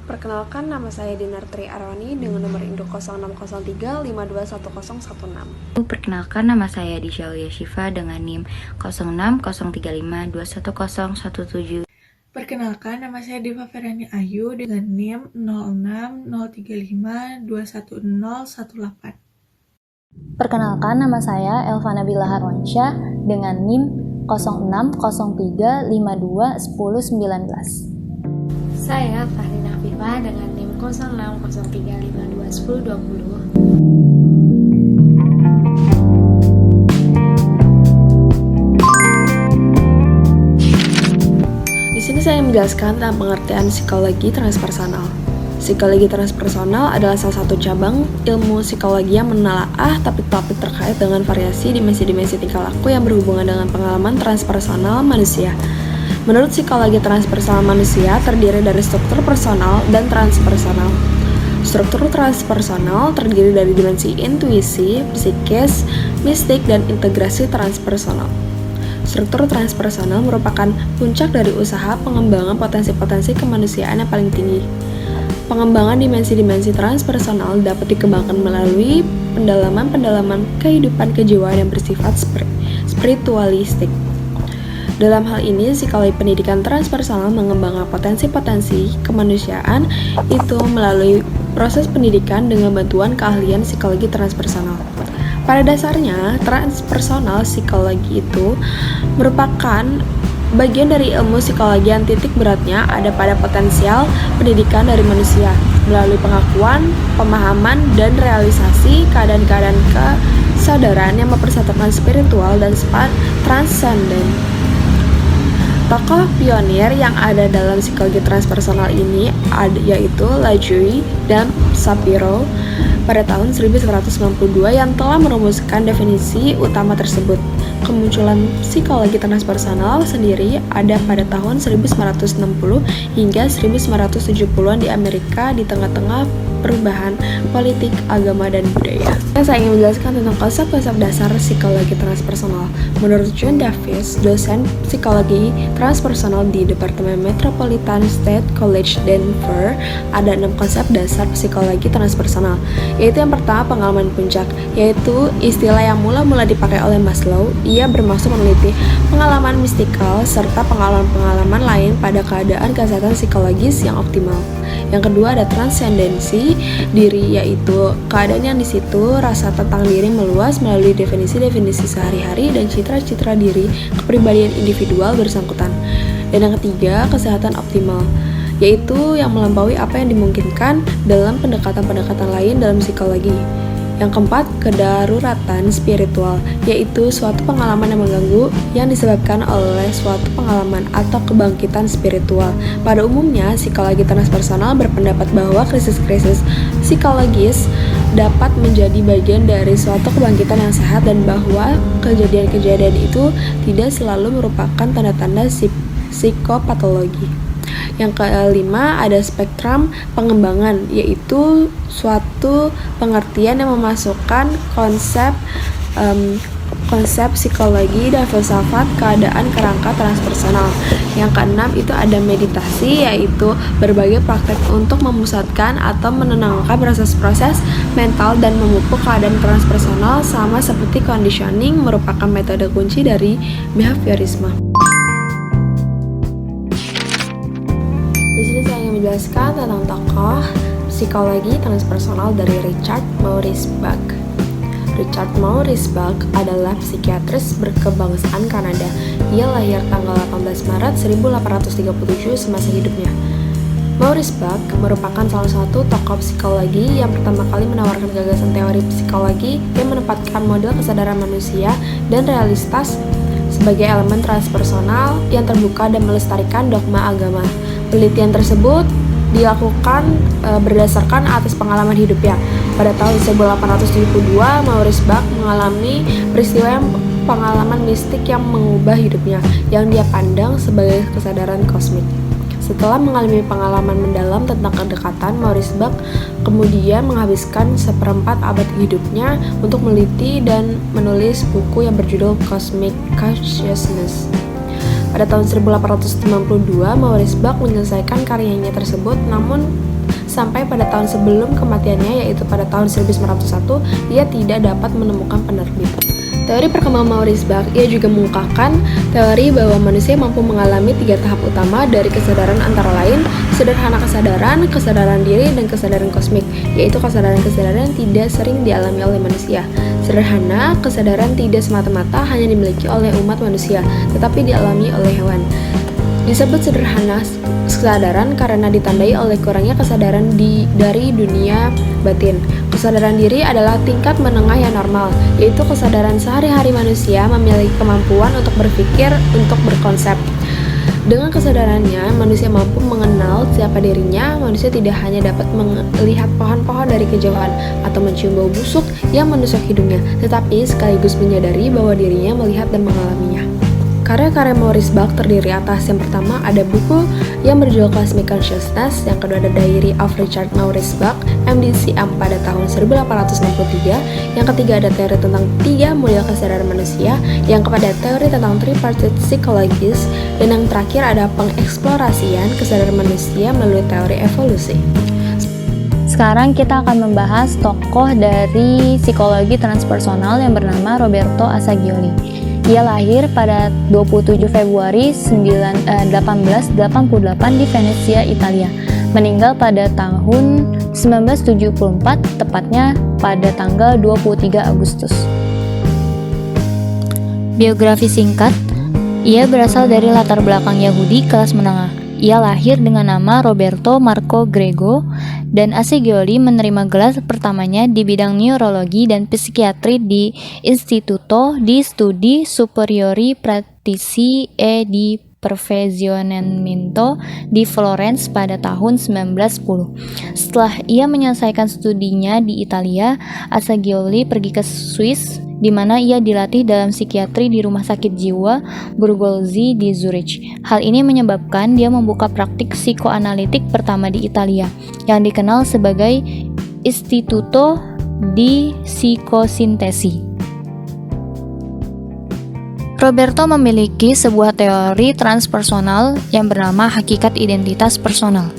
Perkenalkan, nama saya Dinartri Arwani dengan nomor induk 0603521016. Perkenalkan, nama saya Dishalia Shiva dengan NIM 0603521017. Perkenalkan, nama saya Diva Ferani Ayu dengan NIM 0603521018. Perkenalkan, nama saya Elva Nabila Harwansyah dengan NIM 0603521019. Saya Fahrina Afifah dengan NIM 0603521020. Di sini saya menjelaskan tentang pengertian psikologi transpersonal. Psikologi transpersonal adalah salah satu cabang ilmu psikologi yang menelaah topik-topik terkait dengan variasi dimensi-dimensi tingkah laku yang berhubungan dengan pengalaman transpersonal manusia. Menurut psikologi transpersonal manusia terdiri dari struktur personal dan transpersonal. Struktur transpersonal terdiri dari dimensi intuisi, psikis, mistik, dan integrasi transpersonal. Struktur transpersonal merupakan puncak dari usaha pengembangan potensi-potensi kemanusiaan yang paling tinggi. Pengembangan dimensi-dimensi transpersonal dapat dikembangkan melalui pendalaman-pendalaman kehidupan kejiwaan yang bersifat spiritualistik. Dalam hal ini, psikologi pendidikan transpersonal mengembangkan potensi-potensi kemanusiaan itu melalui proses pendidikan dengan bantuan keahlian psikologi transpersonal. Pada dasarnya, transpersonal psikologi itu merupakan bagian dari ilmu psikologi yang titik beratnya ada pada potensial pendidikan dari manusia melalui pengakuan, pemahaman, dan realisasi keadaan-keadaan kesadaran yang mempersatukan spiritual dan transenden. Tokoh pionir yang ada dalam psikologi transpersonal ini yaitu Lajoie dan Shapiro pada tahun 1992 yang telah merumuskan definisi utama tersebut. Kemunculan psikologi transpersonal sendiri ada pada tahun 1960 hingga 1970-an di Amerika di tengah-tengah perubahan politik, agama, dan budaya. Saya ingin menjelaskan tentang konsep-konsep dasar psikologi transpersonal. Menurut John Davis, dosen psikologi transpersonal di Departemen Metropolitan State College Denver, ada 6 konsep dasar psikologi transpersonal, yaitu yang pertama pengalaman puncak, yaitu istilah yang mula-mula dipakai oleh Maslow. Ia bermaksud meneliti pengalaman mistikal serta pengalaman-pengalaman lain pada keadaan kesehatan psikologis yang optimal. Yang kedua ada transendensi diri, yaitu keadaan yang di situ rasa tentang diri meluas melalui definisi-definisi sehari-hari dan citra-citra diri kepribadian individual bersangkutan. Dan yang ketiga, kesehatan optimal, yaitu yang melampaui apa yang dimungkinkan dalam pendekatan-pendekatan lain dalam psikologi. Yang keempat, kedaruratan spiritual, yaitu suatu pengalaman yang mengganggu yang disebabkan oleh suatu pengalaman atau kebangkitan spiritual. Pada umumnya, psikologi transpersonal berpendapat bahwa krisis-krisis psikologis dapat menjadi bagian dari suatu kebangkitan yang sehat dan bahwa kejadian-kejadian itu tidak selalu merupakan tanda-tanda psikopatologi. Yang kelima ada spektrum pengembangan, yaitu suatu pengertian yang memasukkan konsep psikologi dan filsafat keadaan kerangka transpersonal. Yang keenam itu ada meditasi, yaitu berbagai praktek untuk memusatkan atau menenangkan proses-proses mental dan memupuk keadaan transpersonal, sama seperti conditioning merupakan metode kunci dari behaviorisme. Di sini saya ingin menjelaskan tentang tokoh psikologi transpersonal dari Richard Maurice Bach. Richard Maurice Bach adalah psikiatris berkebangsaan Kanada. Ia lahir tanggal 18 Maret 1837 semasa hidupnya. Maurice Bach merupakan salah satu tokoh psikologi yang pertama kali menawarkan gagasan teori psikologi yang menempatkan model kesadaran manusia dan realitas sebagai elemen transpersonal yang terbuka dan melestarikan dogma agama. Penelitian tersebut dilakukan berdasarkan atas pengalaman hidupnya. Pada tahun 1872, Maurice Bach mengalami pengalaman mistik yang mengubah hidupnya, yang dia pandang sebagai kesadaran kosmik. Setelah mengalami pengalaman mendalam tentang kedekatan, Maurice Bach kemudian menghabiskan seperempat abad hidupnya untuk meneliti dan menulis buku yang berjudul Cosmic Consciousness. Pada tahun 1892, Maurice Bach menyelesaikan karyanya tersebut, namun sampai pada tahun sebelum kematiannya, yaitu pada tahun 1901, ia tidak dapat menemukan penerbit. Teori perkembangan Maurice Bach, ia juga mengungkapkan teori bahwa manusia mampu mengalami 3 tahap utama dari kesadaran, antara lain sederhana kesadaran diri, dan kesadaran kosmik, yaitu kesadaran-kesadaran yang tidak sering dialami oleh manusia. Sederhana kesadaran tidak semata-mata hanya dimiliki oleh umat manusia, tetapi dialami oleh hewan. Disebut sederhana kesadaran karena ditandai oleh kurangnya kesadaran dari dunia batin. Kesadaran diri adalah tingkat menengah yang normal, yaitu kesadaran sehari-hari manusia memiliki kemampuan untuk berpikir, untuk berkonsep. Dengan kesadarannya, manusia mampu mengenal siapa dirinya. Manusia tidak hanya dapat melihat pohon-pohon dari kejauhan atau mencium bau busuk yang menusuk hidungnya, tetapi sekaligus menyadari bahwa dirinya melihat dan mengalaminya. Karya-karya Maurice Bach terdiri atas: yang pertama ada buku yang berjudul Cosmic Consciousness, yang kedua ada Diary of Richard Maurice Bach, MDCM, pada tahun 1863, yang ketiga ada teori tentang 3 model kesadaran manusia, yang keempat ada teori tentang tripartite psychologist, dan yang terakhir ada pengeksplorasian kesadaran manusia melalui teori evolusi. Sekarang kita akan membahas tokoh dari psikologi transpersonal yang bernama Roberto Assagioli. Ia lahir pada 27 Februari 1888 di Venezia, Italia. Meninggal pada tahun 1974, tepatnya pada tanggal 23 Agustus. Biografi singkat. Ia berasal dari latar belakang Yahudi kelas menengah. Ia lahir dengan nama Roberto Marco Grego, dan Assagioli menerima gelar pertamanya di bidang neurologi dan psikiatri di Istituto di Studi Superiori Pratici e di Perfezionamento di Florence pada tahun 1910. Setelah ia menyelesaikan studinya di Italia, Assagioli pergi ke Swiss, di mana ia dilatih dalam psikiatri di Rumah Sakit Jiwa Burgolzi di Zurich. Hal ini menyebabkan dia membuka praktik psikoanalitik pertama di Italia, yang dikenal sebagai Istituto di Psikosintesi. Roberto memiliki sebuah teori transpersonal yang bernama hakikat identitas personal.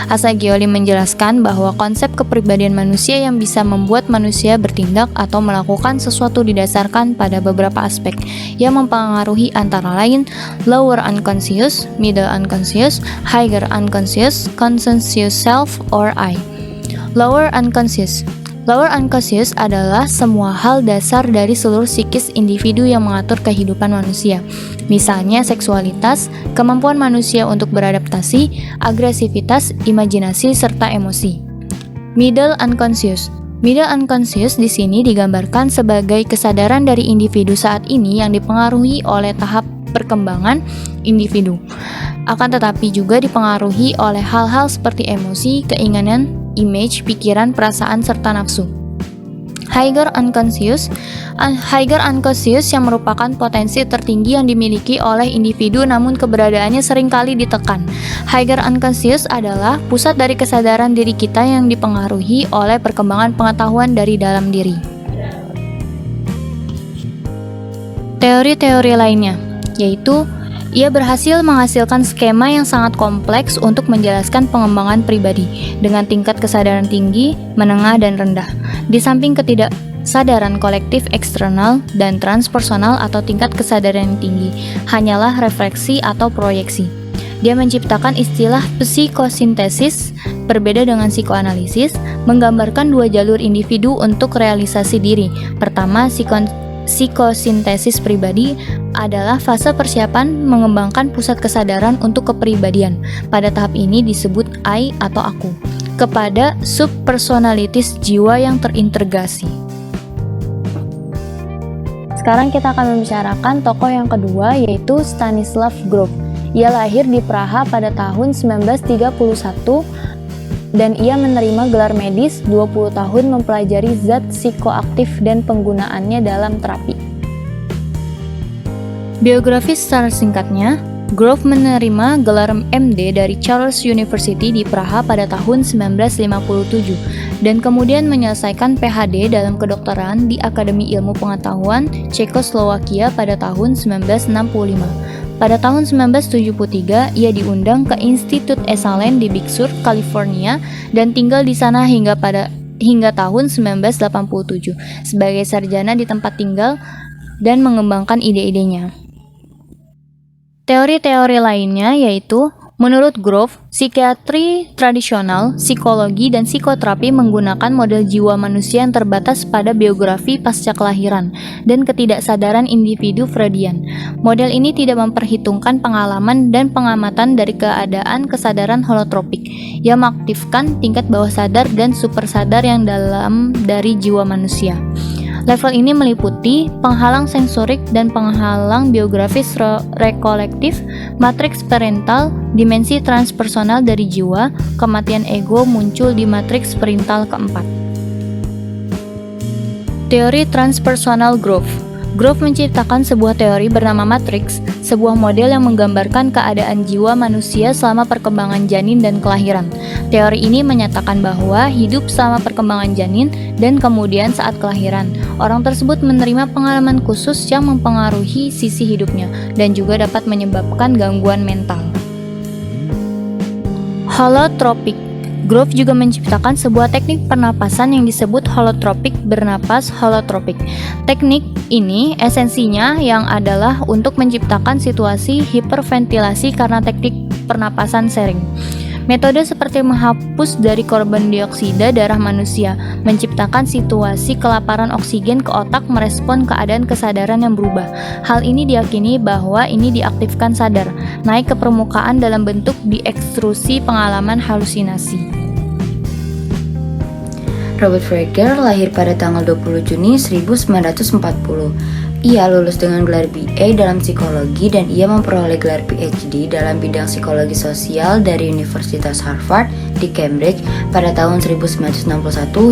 Assagioli menjelaskan bahwa konsep kepribadian manusia yang bisa membuat manusia bertindak atau melakukan sesuatu didasarkan pada beberapa aspek yang mempengaruhi, antara lain lower unconscious, middle unconscious, higher unconscious, conscious self, or I. Lower unconscious adalah semua hal dasar dari seluruh psikis individu yang mengatur kehidupan manusia. Misalnya seksualitas, kemampuan manusia untuk beradaptasi, agresivitas, imajinasi, serta emosi. Middle unconscious di sini digambarkan sebagai kesadaran dari individu saat ini yang dipengaruhi oleh tahap perkembangan individu. Akan tetapi juga dipengaruhi oleh hal-hal seperti emosi, keinginan, image, pikiran, perasaan, serta nafsu. Higher unconscious yang merupakan potensi tertinggi yang dimiliki oleh individu, namun keberadaannya seringkali ditekan. Higher unconscious adalah pusat dari kesadaran diri kita yang dipengaruhi oleh perkembangan pengetahuan dari dalam diri. Teori-teori lainnya, yaitu ia berhasil menghasilkan skema yang sangat kompleks untuk menjelaskan pengembangan pribadi dengan tingkat kesadaran tinggi, menengah, dan rendah. Di samping ketidaksadaran kolektif eksternal dan transpersonal atau tingkat kesadaran yang tinggi, hanyalah refleksi atau proyeksi. Dia menciptakan istilah psikosintesis, berbeda dengan psikoanalisis, menggambarkan 2 jalur individu untuk realisasi diri. Pertama, psikosintesis pribadi adalah fase persiapan mengembangkan pusat kesadaran untuk kepribadian. Pada tahap ini disebut I atau aku, kepada subpersonalitis jiwa yang terintegrasi. Sekarang kita akan membicarakan tokoh yang kedua, yaitu Stanislav Grof. Ia lahir di Praha pada tahun 1931 dan ia menerima gelar medis, 20 tahun mempelajari zat psikoaktif dan penggunaannya dalam terapi. Biografi secara singkatnya, Grof menerima gelar MD dari Charles University di Praha pada tahun 1957 dan kemudian menyelesaikan PhD dalam kedokteran di Akademi Ilmu Pengetahuan Cekoslowakia pada tahun 1965. Pada tahun 1973, ia diundang ke Institut Esalen di Big Sur, California, dan tinggal di sana hingga tahun 1987 sebagai sarjana di tempat tinggal dan mengembangkan ide-idenya. Teori-teori lainnya yaitu, menurut Grof, psikiatri tradisional, psikologi, dan psikoterapi menggunakan model jiwa manusia yang terbatas pada biografi pasca kelahiran dan ketidaksadaran individu Freudian. Model ini tidak memperhitungkan pengalaman dan pengamatan dari keadaan kesadaran holotropik yang mengaktifkan tingkat bawah sadar dan super sadar yang dalam dari jiwa manusia. Level ini meliputi penghalang sensorik dan penghalang biografis rekolektif, matriks parental, dimensi transpersonal dari jiwa, kematian ego muncul di matriks parental keempat. Teori transpersonal Grof. Grof menciptakan sebuah teori bernama matriks, sebuah model yang menggambarkan keadaan jiwa manusia selama perkembangan janin dan kelahiran. Teori ini menyatakan bahwa hidup selama perkembangan janin dan kemudian saat kelahiran, orang tersebut menerima pengalaman khusus yang mempengaruhi sisi hidupnya dan juga dapat menyebabkan gangguan mental. Holotropik. Grof juga menciptakan sebuah teknik pernapasan yang disebut holotropik, bernapas holotropik. Teknik ini esensinya yang adalah untuk menciptakan situasi hiperventilasi karena teknik pernapasan sharing. Metode seperti menghapus dari korban dioksida darah manusia, menciptakan situasi kelaparan oksigen ke otak merespon keadaan kesadaran yang berubah. Hal ini diyakini bahwa ini diaktifkan sadar, naik ke permukaan dalam bentuk diekstrusi pengalaman halusinasi. Robert Frege lahir pada tanggal 20 Juni 1940. Ia lulus dengan gelar BA dalam psikologi dan ia memperoleh gelar PhD dalam bidang psikologi sosial dari Universitas Harvard di Cambridge pada tahun 1961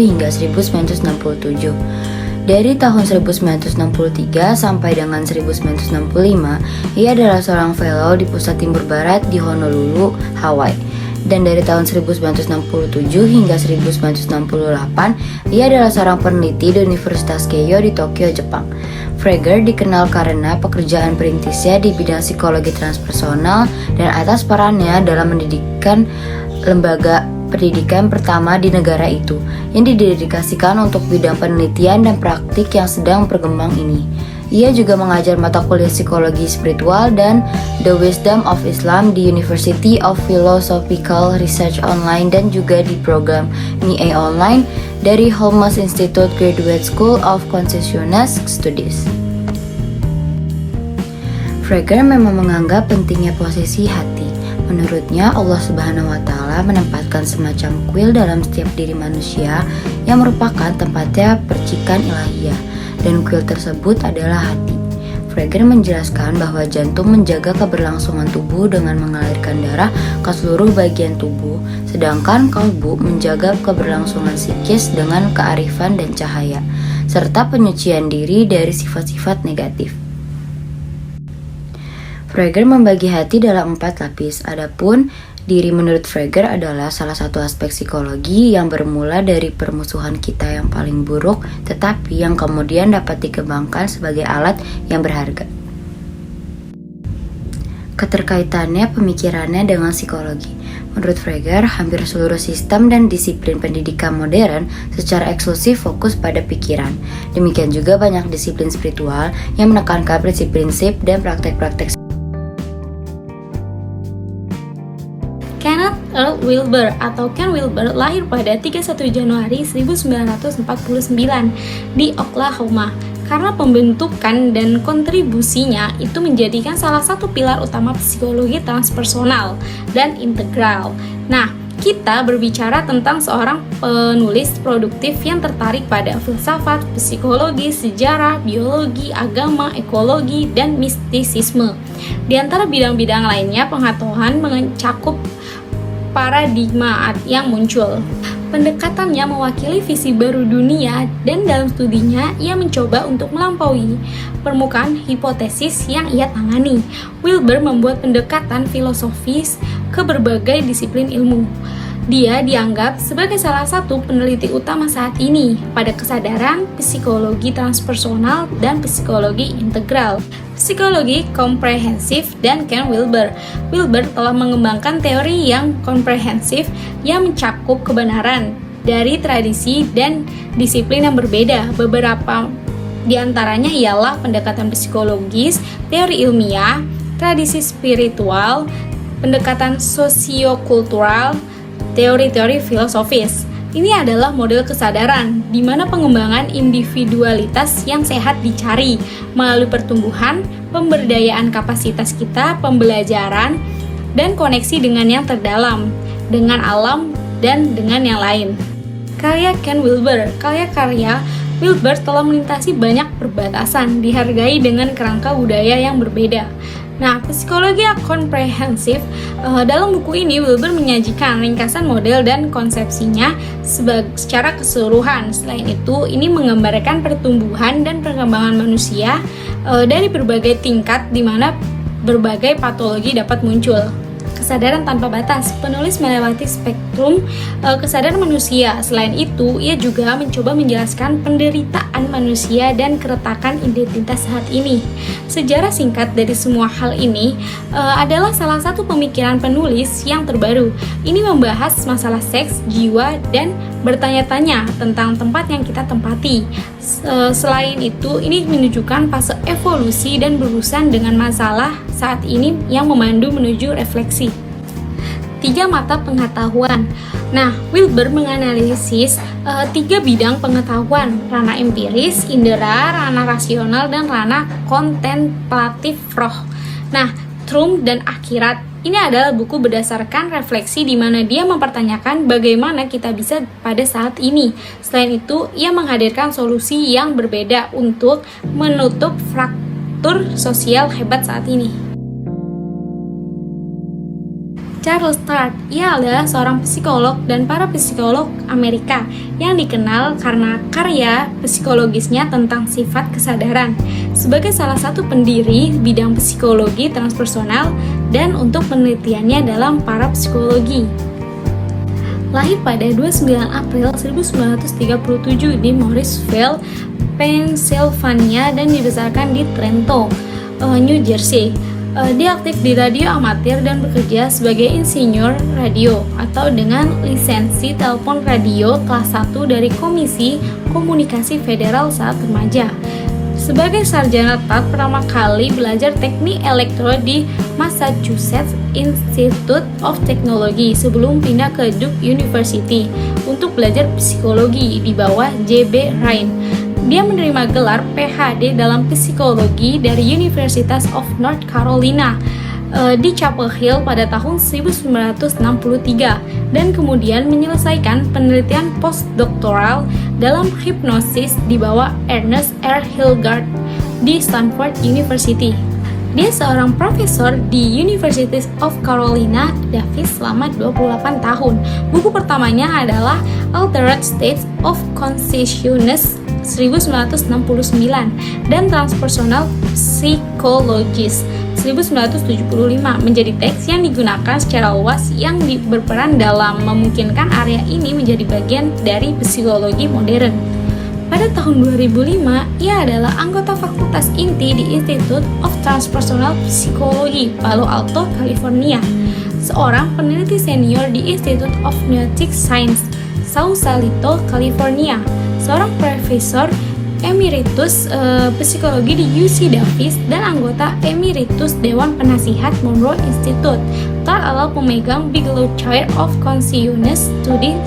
hingga 1967. Dari tahun 1963 sampai dengan 1965, ia adalah seorang fellow di Pusat Timur Barat di Honolulu, Hawaii. Dan dari tahun 1967 hingga 1968, ia adalah seorang peneliti di Universitas Keio di Tokyo, Jepang. Frege dikenal karena pekerjaan perintisnya di bidang psikologi transpersonal dan atas perannya dalam mendirikan lembaga pendidikan pertama di negara itu yang didedikasikan untuk bidang penelitian dan praktik yang sedang berkembang ini. Ia juga mengajar mata kuliah psikologi spiritual dan The Wisdom of Islam di University of Philosophical Research Online dan juga di program MIA Online dari Holmes Institute Graduate School of Consciousness Studies. Frege memang menganggap pentingnya posisi hati. Menurutnya, Allah Subhanahu wa Ta'ala menempatkan semacam kuil dalam setiap diri manusia yang merupakan tempatnya percikan ilahiyah, dan kuil tersebut adalah hati. Frege menjelaskan bahwa jantung menjaga keberlangsungan tubuh dengan mengalirkan darah ke seluruh bagian tubuh, sedangkan kalbu menjaga keberlangsungan psikis dengan kearifan dan cahaya, serta penyucian diri dari sifat-sifat negatif. Frege membagi hati dalam 4 lapis. Adapun diri menurut Frege adalah salah satu aspek psikologi yang bermula dari permusuhan kita yang paling buruk, tetapi yang kemudian dapat dikembangkan sebagai alat yang berharga. Keterkaitannya pemikirannya dengan psikologi. Menurut Frege, hampir seluruh sistem dan disiplin pendidikan modern secara eksklusif fokus pada pikiran. Demikian juga banyak disiplin spiritual yang menekankan prinsip-prinsip dan praktek-praktek. Kenneth Earl Wilber atau Ken Wilber lahir pada 31 Januari 1949 di Oklahoma. Karena pembentukan dan kontribusinya itu menjadikan salah satu pilar utama psikologi transpersonal dan integral. Nah, kita berbicara tentang seorang penulis produktif yang tertarik pada filsafat, psikologi, sejarah, biologi, agama, ekologi, dan mistisisme. Di antara bidang-bidang lainnya, pengetahuan mencakup paradigma yang muncul. Pendekatannya mewakili visi baru dunia dan dalam studinya ia mencoba untuk melampaui permukaan hipotesis yang ia tangani. Wilber membuat pendekatan filosofis ke berbagai disiplin ilmu. Dia dianggap sebagai salah satu peneliti utama saat ini pada kesadaran, psikologi transpersonal, dan psikologi integral. psikologi komprehensif, dan Ken Wilber. Wilber telah mengembangkan teori yang komprehensif yang mencakup kebenaran dari tradisi dan disiplin yang berbeda. Beberapa di antaranya ialah pendekatan psikologis, teori ilmiah, tradisi spiritual, pendekatan sosiokultural, teori-teori filosofis. Ini adalah model kesadaran di mana pengembangan individualitas yang sehat dicari melalui pertumbuhan, pemberdayaan kapasitas kita, pembelajaran, dan koneksi dengan yang terdalam, dengan alam, dan dengan yang lain. Karya Ken Wilber. Karya-karya Wilber telah melintasi banyak perbatasan, dihargai dengan kerangka budaya yang berbeda. Nah, psikologi komprehensif, dalam buku ini Wilber menyajikan ringkasan model dan konsepsinya secara keseluruhan. Selain itu, ini menggambarkan pertumbuhan dan perkembangan manusia dari berbagai tingkat di mana berbagai patologi dapat muncul. Kesadaran tanpa batas, penulis melewati spektrum kesadaran manusia. Selain itu, ia juga mencoba menjelaskan penderitaan manusia dan keretakan identitas saat ini. Sejarah singkat dari semua hal ini adalah salah satu pemikiran penulis yang terbaru. Ini membahas masalah seks, jiwa, dan bertanya-tanya tentang tempat yang kita tempati. Selain itu, ini menunjukkan fase evolusi dan berurusan dengan masalah saat ini yang memandu menuju refleksi. 3 mata pengetahuan. Nah, Wilber menganalisis 3 bidang pengetahuan: ranah empiris, indera, ranah rasional, dan ranah kontemplatif roh. Nah, Truth dan Akhirat. Ini adalah buku berdasarkan refleksi di mana dia mempertanyakan bagaimana kita bisa pada saat ini. Selain itu, ia menghadirkan solusi yang berbeda untuk menutup fraktur sosial hebat saat ini. Charles Tart, ia adalah seorang psikolog dan para psikolog Amerika yang dikenal karena karya psikologisnya tentang sifat kesadaran. Sebagai salah satu pendiri bidang psikologi transpersonal dan untuk penelitiannya dalam para psikologi. Lahir pada 29 April 1937 di Morrisville, Pennsylvania dan dibesarkan di Trenton, New Jersey. Dia aktif di radio amatir dan bekerja sebagai insinyur radio atau dengan lisensi telepon radio kelas 1 dari Komisi Komunikasi Federal saat remaja. Sebagai sarjana Tart pertama kali belajar teknik elektro di Massachusetts Institute of Technology sebelum pindah ke Duke University untuk belajar psikologi di bawah J.B. Rhine. Dia menerima gelar PhD dalam psikologi dari University of North Carolina di Chapel Hill pada tahun 1963 dan kemudian menyelesaikan penelitian postdoktoral dalam hipnosis di bawah Ernest R. Hilgard di Stanford University. Dia seorang profesor di University of Carolina Davis selama 28 tahun. Buku pertamanya adalah Altered States of Consciousness 1969 dan Transpersonal Psychologist 1975 menjadi teks yang digunakan secara luas yang berperan dalam memungkinkan area ini menjadi bagian dari psikologi modern. Pada tahun 2005, ia adalah anggota fakultas inti di Institute of Transpersonal Psychology, Palo Alto, California, seorang peneliti senior di Institute of Noetic Science, Sausalito, California, seorang profesor emeritus psikologi di UC Davis dan anggota emeritus Dewan Penasihat Monroe Institute. Tart adalah pemegang Bigelow Chair of Consciousness Studies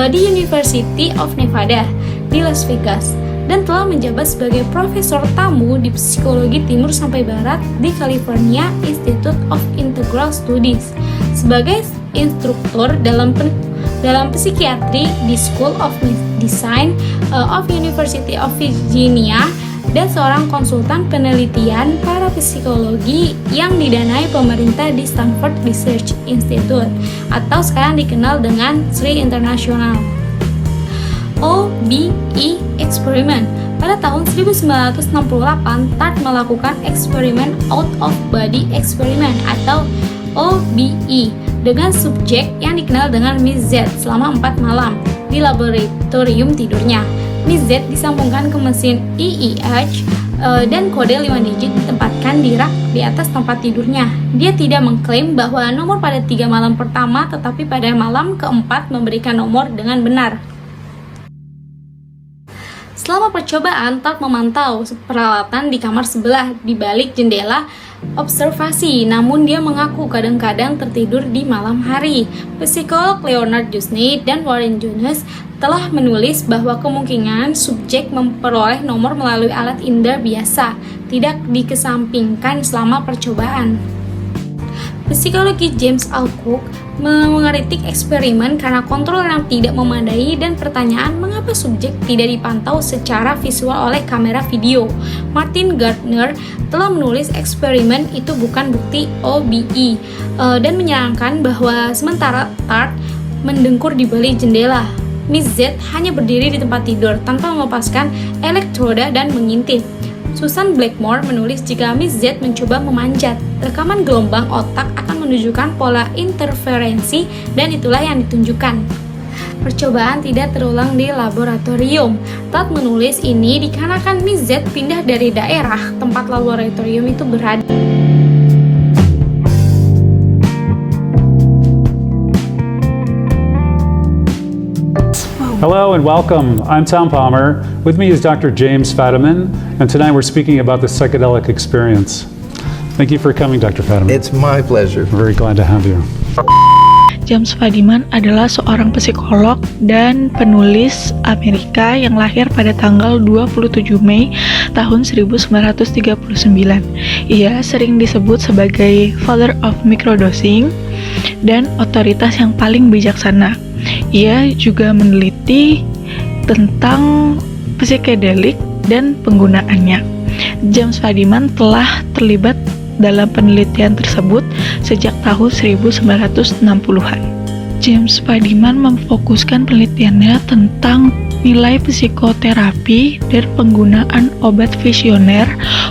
di University of Nevada di Las Vegas dan telah menjabat sebagai profesor tamu di psikologi timur sampai barat di California Institute of Integral Studies, sebagai instruktur dalam psikiatri di School of Design of University of Virginia dan seorang konsultan penelitian para psikologi yang didanai pemerintah di Stanford Research Institute atau sekarang dikenal dengan SRI International. OBE Experiment. Pada tahun 1968, Tart melakukan eksperimen Out of Body Experiment atau OBE dengan subjek yang dikenal dengan Miss Z selama 4 malam di laboratorium tidurnya. Miss Z disambungkan ke mesin EEG dan kode 5 digit ditempatkan di rak di atas tempat tidurnya. Dia tidak mengklaim bahwa nomor pada 3 malam pertama, tetapi pada malam keempat memberikan nomor dengan benar. Selama percobaan, Todd memantau peralatan di kamar sebelah di balik jendela observasi, namun dia mengaku kadang-kadang tertidur di malam hari. Psikolog Leonard Jusney dan Warren Jones telah menulis bahwa kemungkinan subjek memperoleh nomor melalui alat indera biasa tidak dikesampingkan selama percobaan. Psikologi James Alcock mengkritik eksperimen karena kontrol yang tidak memadai dan pertanyaan mengapa subjek tidak dipantau secara visual oleh kamera video. Martin Gardner telah menulis eksperimen itu bukan bukti OBE dan menyayangkan bahwa sementara Todd mendengkur di balik jendela, Miss Z hanya berdiri di tempat tidur tanpa melepaskan elektroda dan mengintip. Susan Blackmore menulis jika Miss Z mencoba memanjat, rekaman gelombang otak akan menunjukkan pola interferensi dan itulah yang ditunjukkan. Percobaan tidak terulang di laboratorium. Todd menulis ini dikarenakan Miss Z pindah dari daerah tempat laboratorium itu berada. Hello and welcome. I'm Tom Palmer. With me is Dr. James Fadiman, and tonight we're speaking about the psychedelic experience. Thank you for coming, Dr. Fadiman. It's my pleasure. We're very glad to have you. James Fadiman adalah seorang psikolog dan penulis Amerika yang lahir pada tanggal 27 Mei tahun 1939. Ia sering disebut sebagai Father of Microdosing dan otoritas yang paling bijaksana. Ia juga meneliti tentang psikedelik dan penggunaannya. James Fadiman telah terlibat dalam penelitian tersebut sejak tahun 1960-an. James Fadiman memfokuskan penelitiannya tentang nilai psikoterapi dan penggunaan obat visioner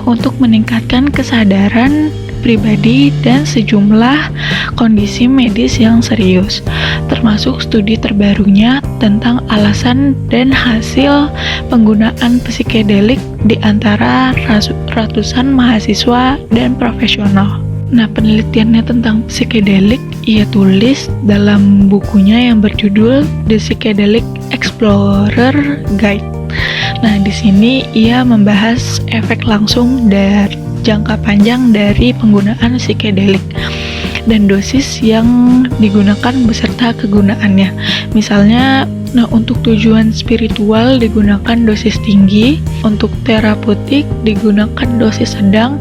untuk meningkatkan kesadaran pribadi dan sejumlah kondisi medis yang serius, termasuk studi terbarunya tentang alasan dan hasil penggunaan psikedelik di antara ratusan mahasiswa dan profesional. Nah, penelitiannya tentang psikedelik ia tulis dalam bukunya yang berjudul The Psychedelic Explorer Guide. Nah, di sini ia membahas efek langsung dari jangka panjang dari penggunaan psikedelik dan dosis yang digunakan beserta kegunaannya. Misalnya, untuk tujuan spiritual digunakan dosis tinggi, untuk terapeutik digunakan dosis sedang,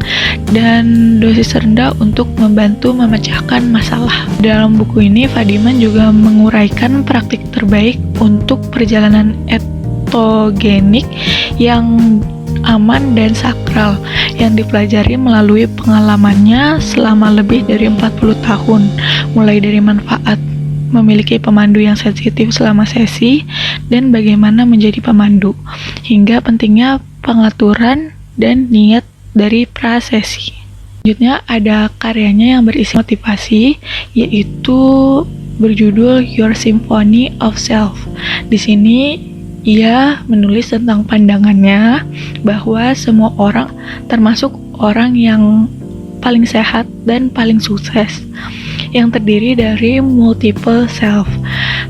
dan dosis rendah untuk membantu memecahkan masalah. Dalam buku ini, Fadiman juga menguraikan praktik terbaik untuk perjalanan etogenik yang aman dan sakral yang dipelajari melalui pengalamannya selama lebih dari 40 tahun, mulai dari manfaat memiliki pemandu yang sensitif selama sesi dan bagaimana menjadi pemandu, hingga pentingnya pengaturan dan niat dari prasesi. Selanjutnya ada karyanya yang berisi motivasi, yaitu berjudul Your Symphony of Self. Di sini ia menulis tentang pandangannya bahwa semua orang, termasuk orang yang paling sehat dan paling sukses, yang terdiri dari multiple self.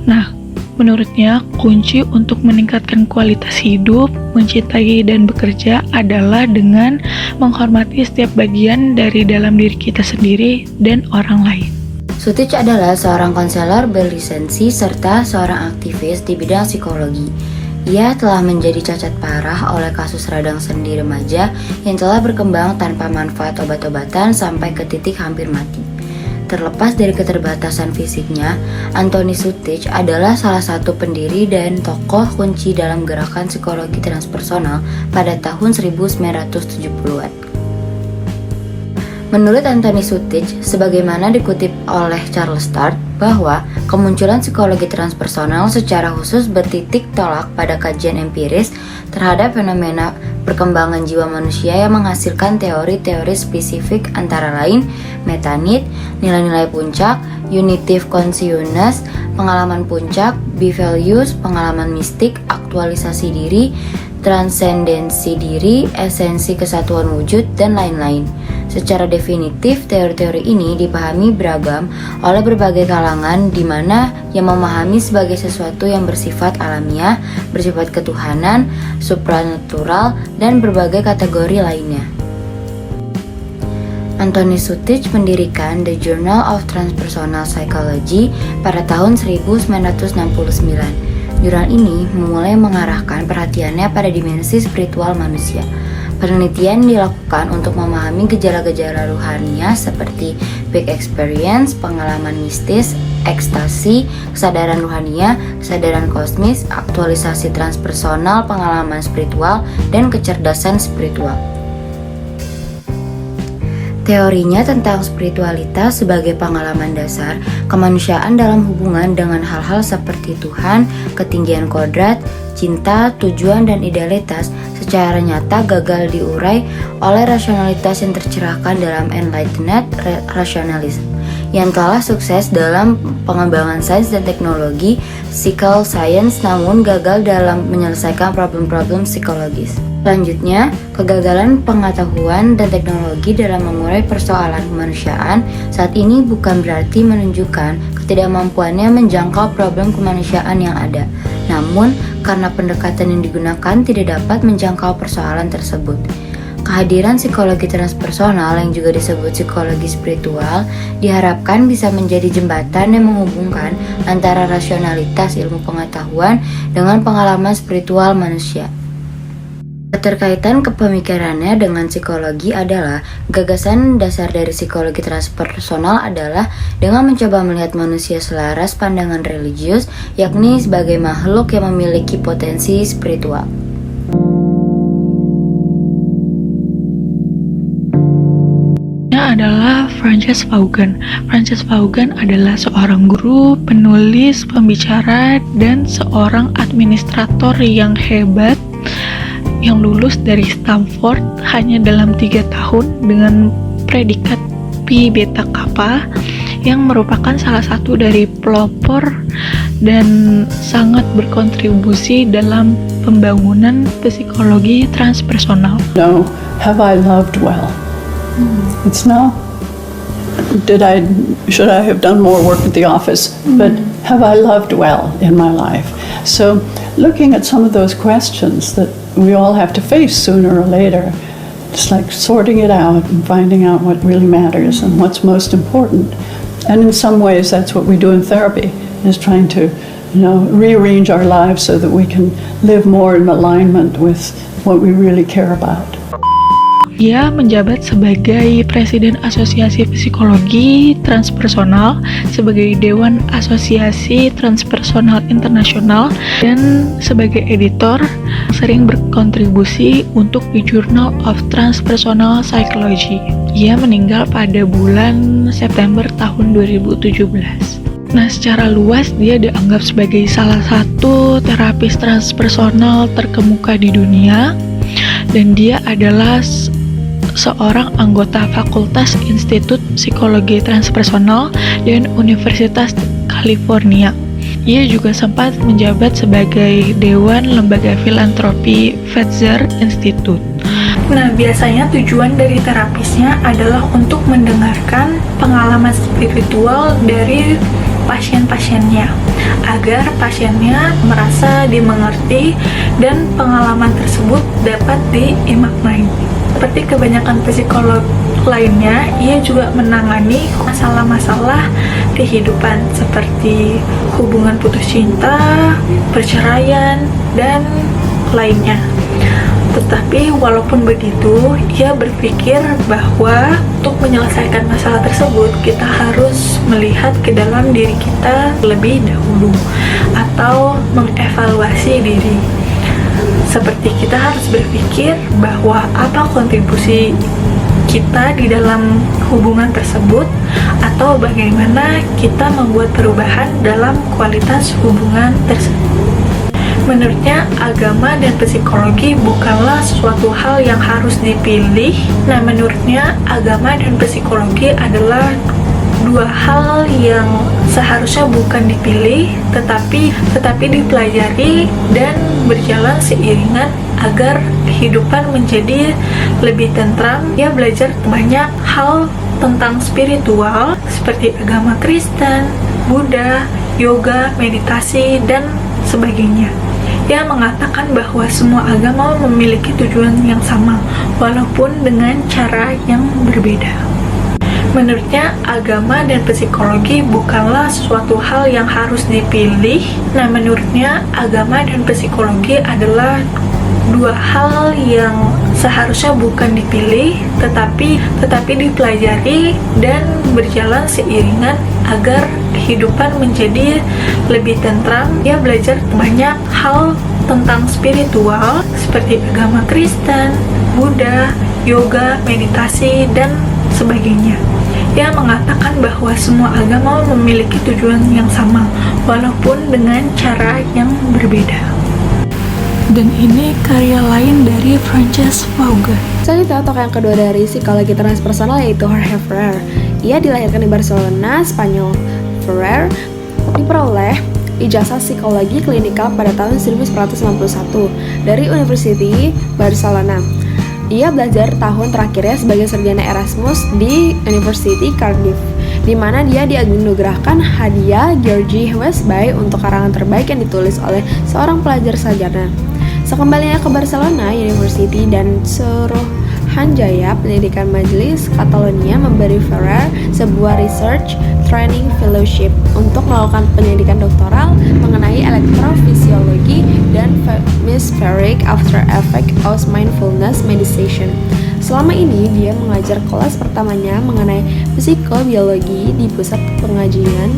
Nah, menurutnya kunci untuk meningkatkan kualitas hidup, mencintai dan bekerja adalah dengan menghormati setiap bagian dari dalam diri kita sendiri dan orang lain. Sutich adalah seorang konselor berlisensi serta seorang aktivis di bidang psikologi. Ia telah menjadi cacat parah oleh kasus radang sendi remaja yang telah berkembang tanpa manfaat obat-obatan sampai ke titik hampir mati. Terlepas dari keterbatasan fisiknya, Anthony Sutich adalah salah satu pendiri dan tokoh kunci dalam gerakan psikologi transpersonal pada tahun 1970-an. Menurut Anthony Sutich, sebagaimana dikutip oleh Charles Sturt, bahwa kemunculan psikologi transpersonal secara khusus bertitik tolak pada kajian empiris terhadap fenomena perkembangan jiwa manusia yang menghasilkan teori-teori spesifik antara lain metanid, nilai-nilai puncak, unitive consciousness, pengalaman puncak, B-values, pengalaman mistik, aktualisasi diri, transendensi diri, esensi kesatuan wujud, dan lain-lain. Secara definitif, teori-teori ini dipahami beragam oleh berbagai kalangan, di mana yang memahami sebagai sesuatu yang bersifat alamiah, bersifat ketuhanan, supranatural, dan berbagai kategori lainnya. Anthony Sutich mendirikan The Journal of Transpersonal Psychology pada tahun 1969. Jurnal ini memulai mengarahkan perhatiannya pada dimensi spiritual manusia. Penelitian dilakukan untuk memahami gejala-gejala ruhania seperti peak experience, pengalaman mistis, ekstasi, kesadaran ruhania, kesadaran kosmis, aktualisasi transpersonal, pengalaman spiritual, dan kecerdasan spiritual. Teorinya tentang spiritualitas sebagai pengalaman dasar kemanusiaan dalam hubungan dengan hal-hal seperti Tuhan, ketinggian kodrat, cinta, tujuan, dan idealitas secara nyata gagal diurai oleh rasionalitas yang tercerahkan dalam Enlightened Rationalism yang telah sukses dalam pengembangan sains dan teknologi psychical science namun gagal dalam menyelesaikan problem-problem psikologis. Selanjutnya, kegagalan pengetahuan dan teknologi dalam mengurai persoalan kemanusiaan saat ini bukan berarti menunjukkan ketidakmampuannya menjangkau problem kemanusiaan yang ada. Namun, karena pendekatan yang digunakan tidak dapat menjangkau persoalan tersebut. Kehadiran psikologi transpersonal yang juga disebut psikologi spiritual diharapkan bisa menjadi jembatan yang menghubungkan antara rasionalitas ilmu pengetahuan dengan pengalaman spiritual manusia. Keterkaitan kepemikirannya dengan psikologi adalah gagasan dasar dari psikologi transpersonal adalah dengan mencoba melihat manusia selaras pandangan religius, yakni sebagai makhluk yang memiliki potensi spiritual. Adalah Frances Vaughan. Frances Vaughan adalah seorang guru, penulis, pembicara, dan seorang administrator yang hebat yang lulus dari Stanford hanya dalam 3 tahun dengan predikat Pi Beta Kappa yang merupakan salah satu dari pelopor dan sangat berkontribusi dalam pembangunan psikologi transpersonal. No, have I loved well? It's now, should I have done more work at the office? But have I loved well in my life? So looking at some of those questions that we all have to face sooner or later, just like sorting it out and finding out what really matters and what's most important. And in some ways that's what we do in therapy, is trying to, rearrange our lives so that we can live more in alignment with what we really care about. Ia menjabat sebagai Presiden Asosiasi Psikologi Transpersonal, sebagai Dewan Asosiasi Transpersonal Internasional, dan sebagai editor sering berkontribusi untuk di Journal of Transpersonal Psychology. Ia meninggal pada bulan September tahun 2017. Nah, secara luas dia dianggap sebagai salah satu terapis transpersonal terkemuka di dunia, dan dia adalah seorang anggota Fakultas Institut Psikologi Transpersonal dan Universitas California. Ia juga sempat menjabat sebagai Dewan Lembaga Filantropi Fetzer Institute. Nah, biasanya tujuan dari terapisnya adalah untuk mendengarkan pengalaman spiritual dari pasien-pasiennya agar pasiennya merasa dimengerti dan pengalaman tersebut dapat dimaknai. Seperti kebanyakan psikolog lainnya, ia juga menangani masalah-masalah kehidupan seperti hubungan putus cinta, perceraian, dan lainnya. Tetapi walaupun begitu, ia berpikir bahwa untuk menyelesaikan masalah tersebut, kita harus melihat ke dalam diri kita lebih dahulu atau mengevaluasi diri. Seperti kita harus berpikir bahwa apa kontribusi kita di dalam hubungan tersebut atau bagaimana kita membuat perubahan dalam kualitas hubungan tersebut. Menurutnya, agama dan psikologi bukanlah suatu hal yang harus dipilih. Nah, menurutnya, agama dan psikologi adalah dua hal yang seharusnya bukan dipilih tetapi dipelajari dan berjalan seiringan agar kehidupan menjadi lebih tentram. Ia belajar banyak hal tentang spiritual seperti agama Kristen, Buddha, yoga, meditasi, dan sebagainya. Ia mengatakan bahwa semua agama memiliki tujuan yang sama walaupun dengan cara yang berbeda. Menurutnya, agama dan psikologi bukanlah sesuatu hal yang harus dipilih. Nah, menurutnya, agama dan psikologi adalah dua hal yang seharusnya bukan dipilih, tetapi dipelajari dan berjalan seiringan agar kehidupan menjadi lebih tentram. Ia belajar banyak hal tentang spiritual seperti agama Kristen, Buddha, yoga, meditasi, dan sebagainya. Ia mengatakan bahwa semua agama memiliki tujuan yang sama, walaupun dengan cara yang berbeda. Dan ini karya lain dari Frances Vaughan. Selanjutnya, tokoh yang kedua dari psikologi transpersonal yaitu Jorge Ferrer. Ia dilahirkan di Barcelona, Spanyol. Ferrer diperoleh ijazah psikologi klinikal pada tahun 1991 dari University Barcelona. Ia belajar tahun terakhirnya sebagai sarjana Erasmus di University Cardiff, di mana dia dianugerahkan hadiah George Westby untuk karangan terbaik yang ditulis oleh seorang pelajar sarjana. Sekembalinya ke Barcelona University dan Suruhanjaya Pendidikan Majelis Catalonia memberi Ferrer sebuah Research Training Fellowship untuk melakukan pendidikan doktoral mengenai elektrofisiologi dan hemispheric after effect of mindfulness meditation. Selama ini dia mengajar kelas pertamanya mengenai psikobiologi di Pusat Pengajian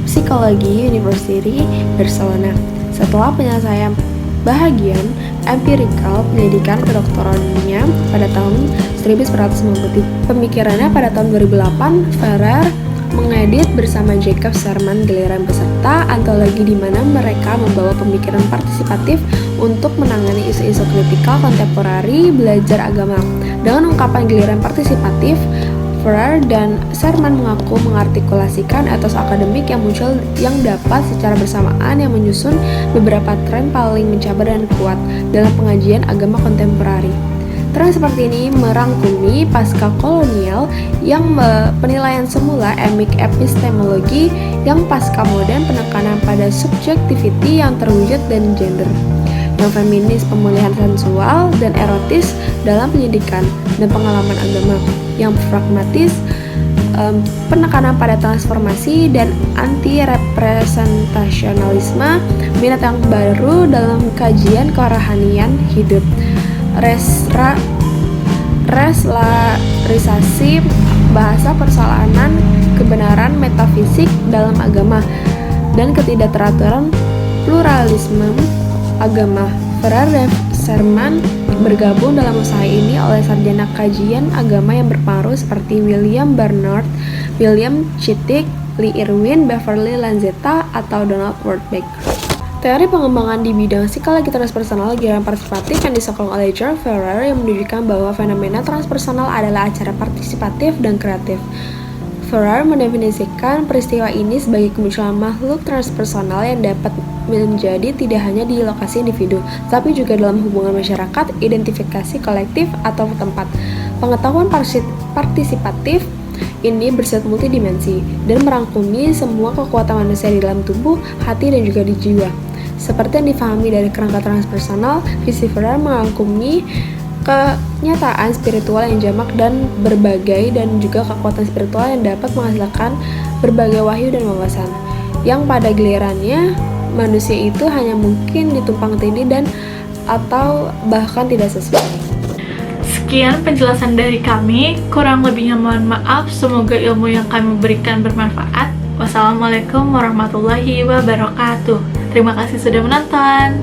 Psikologi University Barcelona. Setelah penyelesaian bahagian empirikal pendidikan kedokterannya pada tahun 1990. Pemikirannya pada tahun 2008, Ferrer mengedit bersama Jacob Serman giliran peserta antologi di mana mereka membawa pemikiran partisipatif untuk menangani isu-isu kritikal kontemporari belajar agama. Dengan ungkapan giliran partisipatif, Ferrer dan Serman mengaku mengartikulasikan etos akademik yang muncul yang dapat secara bersamaan yang menyusun beberapa tren paling mencabar dan kuat dalam pengajian agama kontemporari. Tren seperti ini merangkumi pasca kolonial yang penilaian semula epistemologi yang pasca modern penekanan pada subjectivity yang terwujud dan gender, yang feminis pemulihan sensual dan erotis dalam pendidikan dan pengalaman agama, yang pragmatis penekanan pada transformasi dan anti-representasionalisme, minat yang baru dalam kajian kerohanian hidup, reslarisasi bahasa persoalan kebenaran metafisik dalam agama, dan ketidakteraturan pluralisme agama. Ferrer dan Serman bergabung dalam usaha ini oleh sarjana kajian agama yang berpengaruh seperti William Barnard, William Chittick, Lee Irwin, Beverly Lanzetta, atau Donald Warbeck. Teori pengembangan di bidang psikologi transpersonal giliran partisipatif yang disokong oleh Jorge Ferrer yang menunjukkan bahwa fenomena transpersonal adalah acara partisipatif dan kreatif. Ferrer mendefinisikan peristiwa ini sebagai kemunculan makhluk transpersonal yang dapat menjadi tidak hanya di lokasi individu, tapi juga dalam hubungan masyarakat, identifikasi kolektif, atau tempat. Pengetahuan partisipatif ini bersifat multidimensi dan merangkumi semua kekuatan manusia di dalam tubuh, hati, dan juga di jiwa. Seperti yang difahami dari kerangka transpersonal, visi Ferrer merangkumi kenyataan spiritual yang jamak dan berbagai, dan juga kekuatan spiritual yang dapat menghasilkan berbagai wahyu dan wawasan, yang pada gilirannya manusia itu hanya mungkin ditumpang tindih dan atau bahkan tidak sesuai. Sekian penjelasan dari kami, kurang lebihnya mohon maaf, semoga ilmu yang kami berikan bermanfaat. Wassalamualaikum warahmatullahi wabarakatuh. Terima kasih sudah menonton.